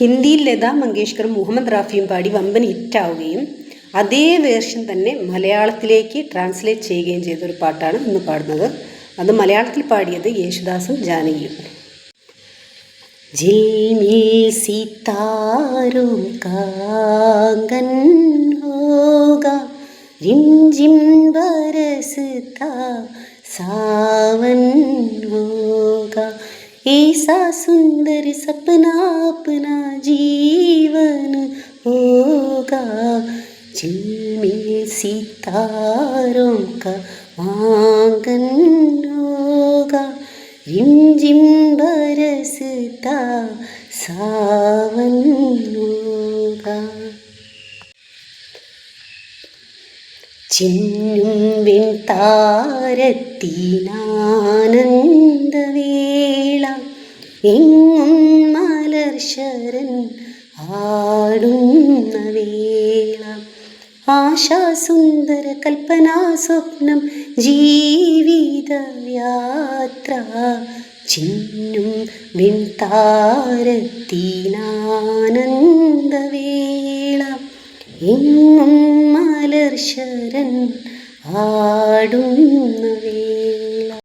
ഹിന്ദിയിൽ ലതാ മങ്കേഷ്കറും മുഹമ്മദ് റാഫിയും പാടി വമ്പൻ ഹിറ്റാവുകയും അതേ വേർഷൻ തന്നെ മലയാളത്തിലേക്ക് ട്രാൻസ്ലേറ്റ് ചെയ്യുകയും ചെയ്തൊരു പാട്ടാണ് ഇന്ന് പാടുന്നത്. അത് മലയാളത്തിൽ പാടിയത് യേശുദാസും ജാനകിയും. झिलमिल सितारों का आंगन होगा, रिमझिम बरसता सावन होगा, ऐसा सुंदर सपना अपना जीवन होगा. झिलमिल सितारों का आंगन होगा, रिमझिम बरसता सावन होगा. ചിന്നും വെൺതാരത്തിനാനന്ദവേള, എങ്ങും മലർശരൻ ആടുന്ന വേള, ആശാസുന്ദര കൽപ്പനാ സ്വപ്നം ജീവിതയാത്ര. ചിന്നും വെൺതാരത്തിനാനന്ദവേള, എങ്ങും മലർശരൻ ആടുന്ന വേള.